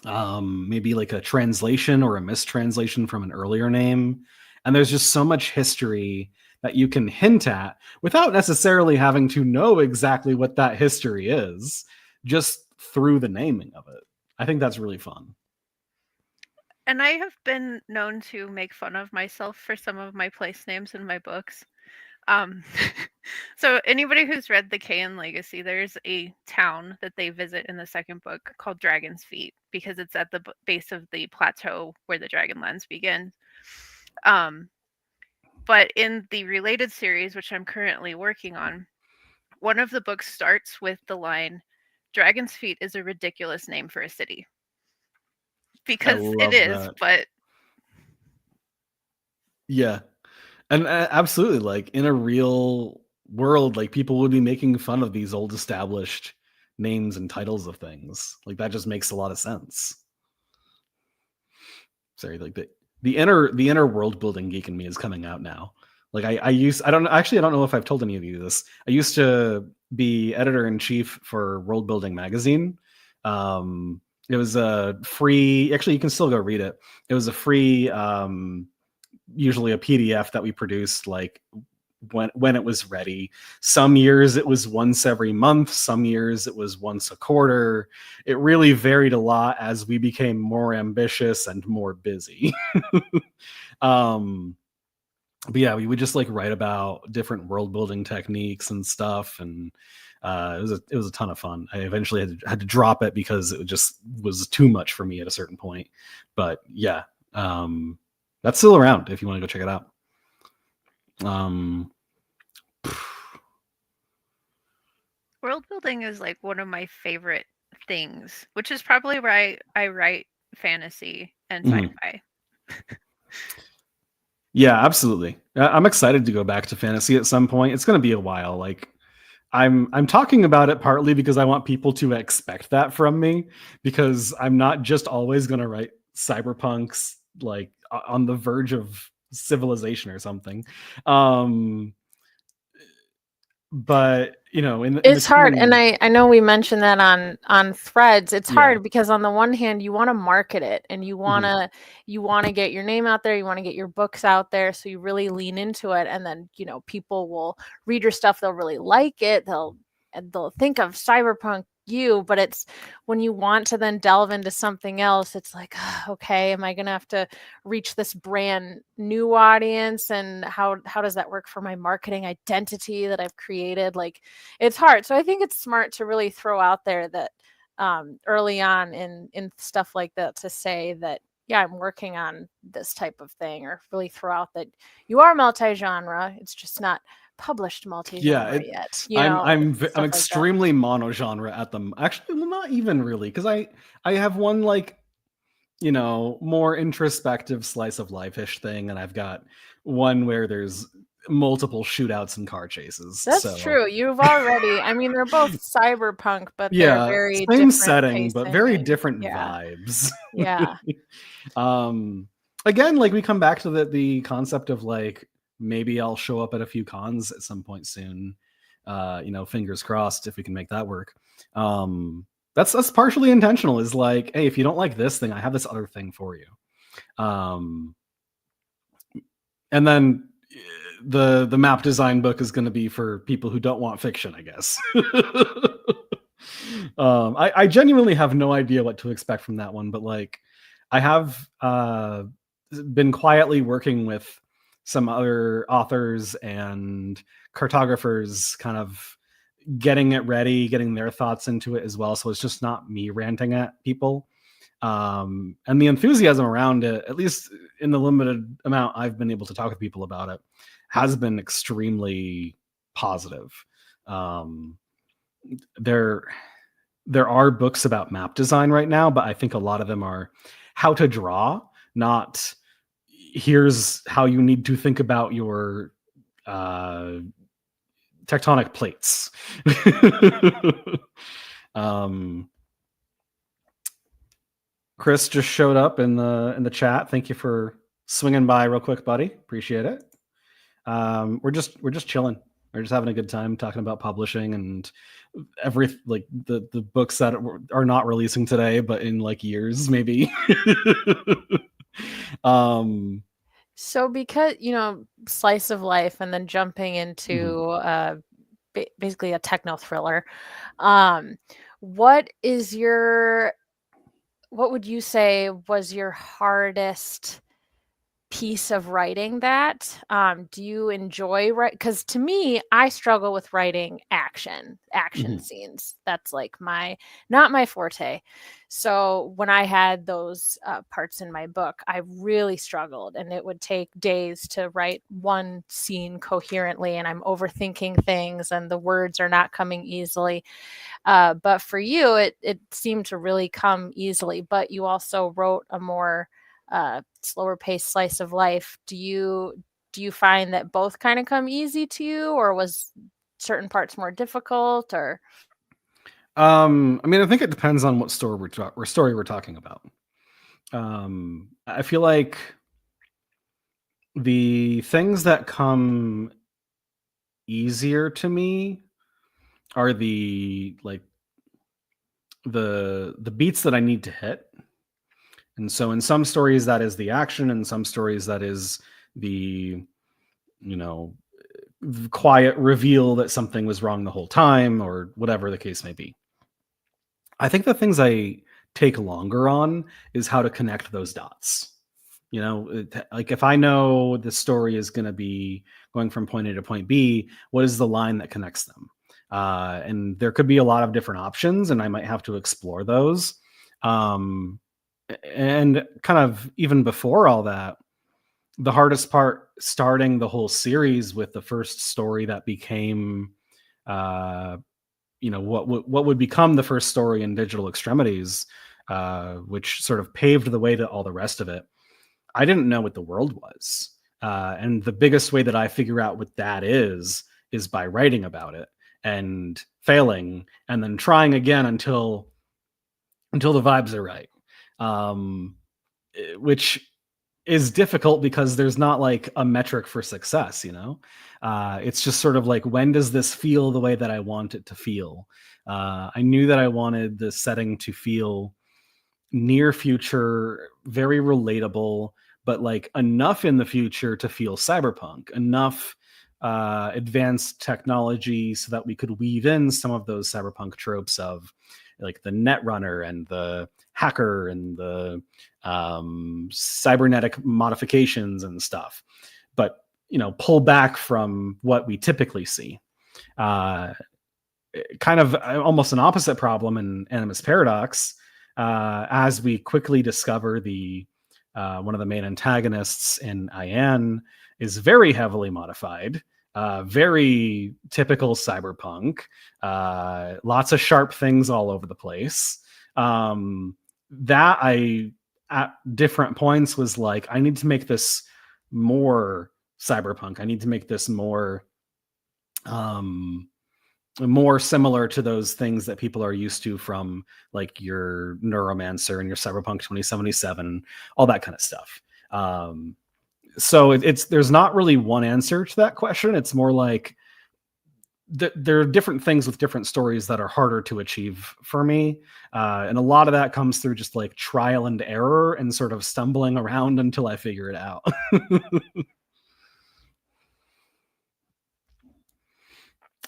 Maybe like a translation or a mistranslation from an earlier name. And there's just so much history that you can hint at without necessarily having to know exactly what that history is, just through the naming of it. I think that's really fun. And I have been known to make fun of myself for some of my place names in my books. So anybody who's read the Caein Legacy, there's a town that they visit in the second book called Dragon's Feet, because it's at the base of the plateau where the Dragonlands begin. But in the related series, which I'm currently working on, one of the books starts with the line, "Dragon's Feet is a ridiculous name for a city." Because it is, that. but yeah. And absolutely, like in a real world, like people would be making fun of these old established names and titles of things. Like that just makes a lot of sense. Sorry, like the inner world building geek in me is coming out now. Like I don't know if I've told any of you this. I used to be editor-in-chief for World Building magazine. It was a free, actually you can still go read it. It was a free usually a PDF that we produced like when it was ready. Some years it was once every month, some years it was once a quarter. It really varied a lot as we became more ambitious and more busy. But yeah, we would just like write about different world building techniques and stuff, and it was a ton of fun. I eventually had to drop it because it just was too much for me at a certain point. But yeah, that's still around if you want to go check it out. World building is like one of my favorite things, which is probably why I write fantasy and sci-fi. Yeah, absolutely. I'm excited to go back to fantasy at some point. It's going to be a while. Like I'm talking about it partly because I want people to expect that from me, because I'm not just always going to write cyberpunks like on the verge of civilization or something. But you know, it's hard, and I know we mentioned that on threads. It's hard because on the one hand you want to market it and you want to get your name out there, you want to get your books out there, so you really lean into it, and then people will read your stuff, they'll really like it, they'll think of Cyberpunk but it's when you want to then delve into something else, it's like, okay, am I gonna have to reach this brand new audience, and how does that work for my marketing identity that I've created? Like, it's hard. So I think it's smart to really throw out there that early on in stuff like that, to say that I'm working on this type of thing, or really throw out that you are multi-genre, it's just not published multi-genre yet. I'm extremely mono-genre at them. Actually, well, not even really, because I have one like more introspective slice of life-ish thing, and I've got one where there's multiple shootouts and car chases. That's true. You've already, I mean, they're both cyberpunk, but they're very same different setting, but very different vibes. Yeah. Again, like we come back to the concept of like, maybe I'll show up at a few cons at some point soon. Fingers crossed if we can make that work. That's partially intentional, is like, hey, if you don't like this thing, I have this other thing for you. And then the map design book is going to be for people who don't want fiction, I guess. I genuinely have no idea what to expect from that one, but like I have been quietly working with some other authors and cartographers, kind of getting it ready, getting their thoughts into it as well. So it's just not me ranting at people. And the enthusiasm around it, at least in the limited amount I've been able to talk with people about it, has been extremely positive. There are books about map design right now, but I think a lot of them are how to draw, not here's how you need to think about your tectonic plates. Chris just showed up in the chat. Thank you for swinging by real quick, buddy. Appreciate it. We're just chilling. We're just having a good time talking about publishing and the books that are not releasing today, but in like years maybe. So because, slice of life and then jumping into basically a techno thriller, what would you say was your hardest piece of writing that? Do you enjoy write? Because to me, I struggle with writing action scenes. That's like not my forte. So when I had those parts in my book, I really struggled, and it would take days to write one scene coherently, and I'm overthinking things and the words are not coming easily. But for you, it seemed to really come easily, but you also wrote a more slower paced slice of life. Do you find that both kind of come easy to you, or was certain parts more difficult? Or I mean, I think it depends on what story we're talking about. I feel like the things that come easier to me are the beats that I need to hit. And so in some stories that is the action, and some stories that is the quiet reveal that something was wrong the whole time, or whatever the case may be. I think the things I take longer on is how to connect those dots. Like if I know the story is going to be going from point A to point B, what is the line that connects them? And there could be a lot of different options, and I might have to explore those. And kind of even before all that, the hardest part starting the whole series with the first story that became, what would become the first story in Digital Extremities, which sort of paved the way to all the rest of it. I didn't know what the world was. And the biggest way that I figure out what that is by writing about it and failing and then trying again until the vibes are right. Which is difficult because there's not like a metric for success, it's just sort of like, when does this feel the way that I want it to feel? I knew that I wanted the setting to feel near future, very relatable, but like enough in the future to feel cyberpunk, enough advanced technology so that we could weave in some of those cyberpunk tropes of like the netrunner and the hacker and the cybernetic modifications and stuff, but pull back from what we typically see. Kind of almost an opposite problem in Animus Paradox, as we quickly discover the one of the main antagonists in Ian is very heavily modified. Very typical cyberpunk, lots of sharp things all over the place. That I, at different points, was like, I need to make this more cyberpunk. I need to make this more similar to those things that people are used to from like your Neuromancer and your Cyberpunk 2077, all that kind of stuff. So there's not really one answer to that question. It's more like there are different things with different stories that are harder to achieve for me. And a lot of that comes through just like trial and error and sort of stumbling around until I figure it out.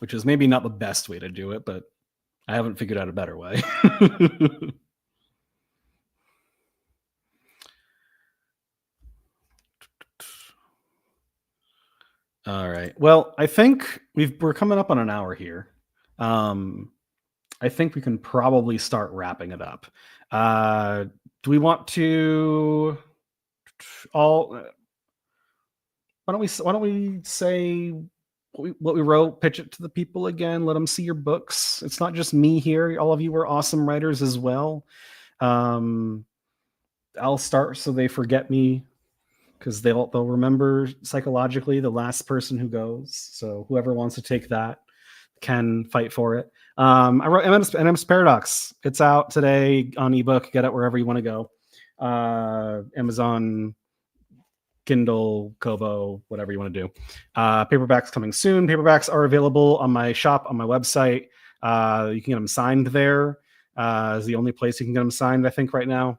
Which is maybe not the best way to do it, but I haven't figured out a better way. All right. Well, I think we're coming up on an hour here. I think we can probably start wrapping it up. Do we want to all? Why don't we say what we wrote, pitch it to the people again, let them see your books. It's not just me here. All of you are awesome writers as well. I'll start so they forget me, because they'll remember psychologically the last person who goes. So whoever wants to take that. can fight for it. I wrote Animus Paradox. It's out today on ebook. Get it wherever you want to go. Amazon, Kindle, Kobo, whatever you want to do. Paperbacks coming soon. Paperbacks are available on my shop, on my website. You can get them signed there. Is the only place you can get them signed, I think, right now.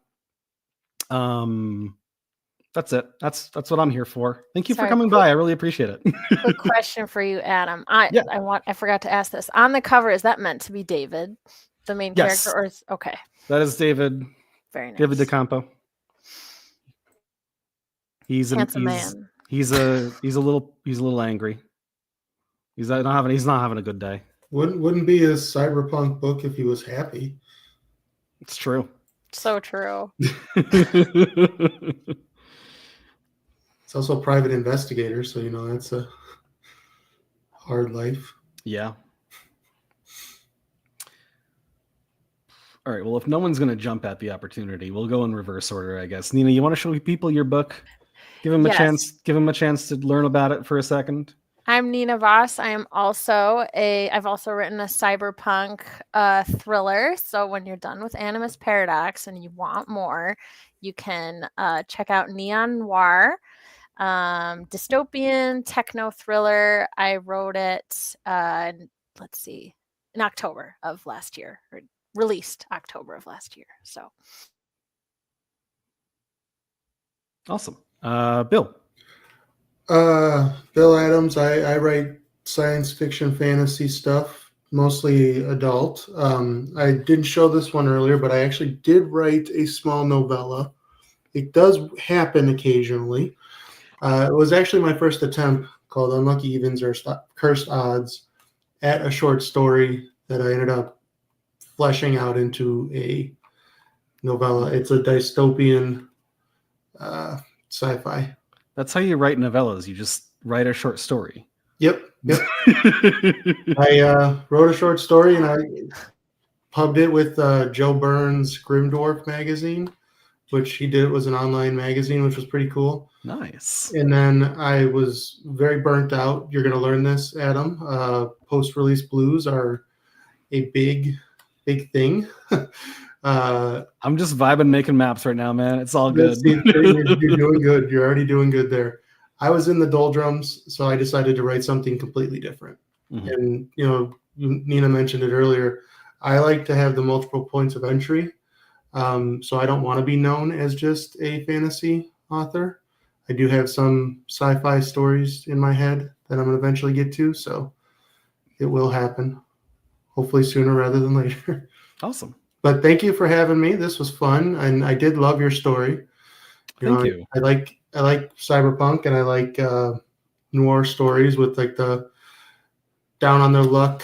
That's it. That's what I'm here for. Thank you for coming by. I really appreciate it. Quick question for you, Adam. I forgot to ask this. On the cover, is that meant to be David, the main character, or is okay? That is David. Very nice. David DeCampo. He's a man. He's a little angry. He's not having a good day. Wouldn't be a cyberpunk book if he was happy. It's true. So true. It's also a private investigator, so that's a hard life. Yeah. All right. Well, if no one's going to jump at the opportunity, we'll go in reverse order, I guess. Nina, you want to show people your book? Give them a chance. Give them a chance to learn about it for a second. I'm Nina Voss. I've also written a cyberpunk thriller. So when you're done with Animus Paradox and you want more, you can check out Neon Noir, dystopian techno thriller. I wrote it, in October of last year, or released October of last year. So awesome. Bill. Bill Adams. I write science fiction, fantasy stuff, mostly adult. I didn't show this one earlier, but I actually did write a small novella. It does happen occasionally. It was actually my first attempt, called Unlucky Evens or Cursed Odds, at a short story that I ended up fleshing out into a novella. It's a dystopian sci-fi. That's how you write novellas. You just write a short story. Yep. I wrote a short story and I pubbed it with Joe Byrne's Grimdwarf magazine, which he did. It was an online magazine, which was pretty cool. Nice. And then I was very burnt out. You're going to learn this, Adam. Post-release blues are a big thing. I'm just vibing, making maps right now, man. It's all good. You're doing good. You're already doing good there. I was in the doldrums, so I decided to write something completely different. Mm-hmm. And, Nina mentioned it earlier. I like to have the multiple points of entry. So I don't want to be known as just a fantasy author. I do have some sci-fi stories in my head that I'm going to eventually get to. So it will happen, hopefully sooner rather than later. Awesome. But thank you for having me. This was fun. And I did love your story. Thank you. I like cyberpunk, and I like noir stories with like the down on their luck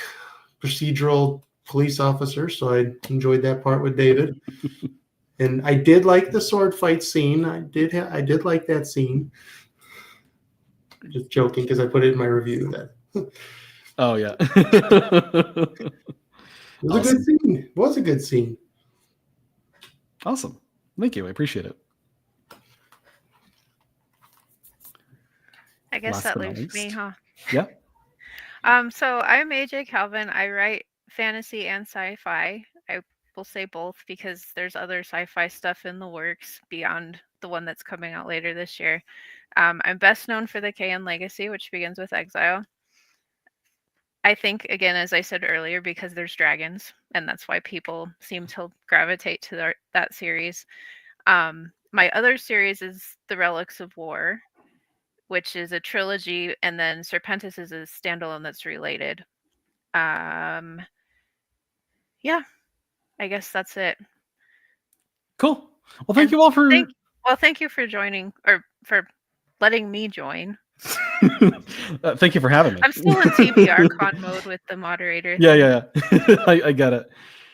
procedural police officer. So I enjoyed that part with David. And I did like the sword fight scene. I did like that scene. Just joking because I put it in my review. Oh yeah. It was awesome. A good scene. It was a good scene. Awesome. Thank you. I appreciate it. I guess that leaves me, huh? Yeah. So I'm AJ Calvin. I write fantasy and sci-fi. I will say both because there's other sci-fi stuff in the works beyond the one that's coming out later this year. I'm best known for the Caein Legacy, which begins with exile. I think, again, as I said earlier, because there's dragons, and that's why people seem to gravitate to that series. My other series is the Relics of War, which is a trilogy, and then Serpentis is a standalone that's related. Yeah, I guess that's it. Cool. Well, thank you all for... Thank you for joining, or for letting me join. Thank you for having me. I'm still in TBR con mode with the moderator. Yeah. I get it.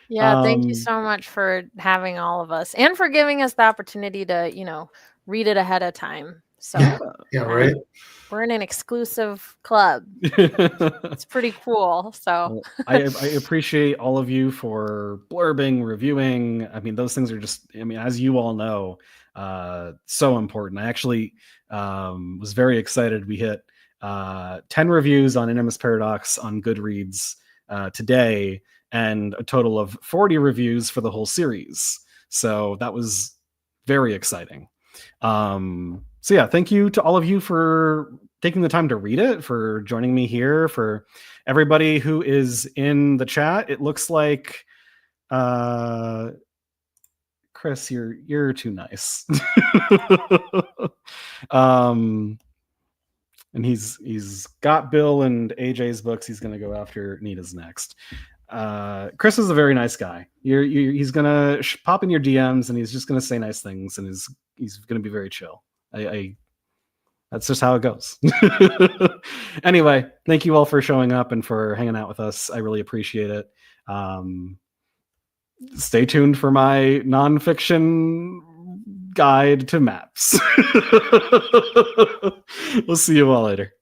Yeah, thank you so much for having all of us and for giving us the opportunity to, read it ahead of time. So yeah, right. We're in an exclusive club. It's pretty cool. So I appreciate all of you for blurbing, reviewing. I mean, those things are just, as you all know, so important. I actually was very excited. We hit 10 reviews on Animus Paradox on Goodreads today, and a total of 40 reviews for the whole series. So that was very exciting. So yeah, thank you to all of you for taking the time to read it, for joining me here, for everybody who is in the chat. It looks like Chris, you're too nice. And he's got Bill and AJ's books. He's gonna go after Nina's next. Chris is a very nice guy. He's gonna pop in your DMs and he's just gonna say nice things, and he's gonna be very chill. That's just how it goes. Anyway, thank you all for showing up and for hanging out with us. I really appreciate it. Stay tuned for my nonfiction guide to maps. We'll see you all later.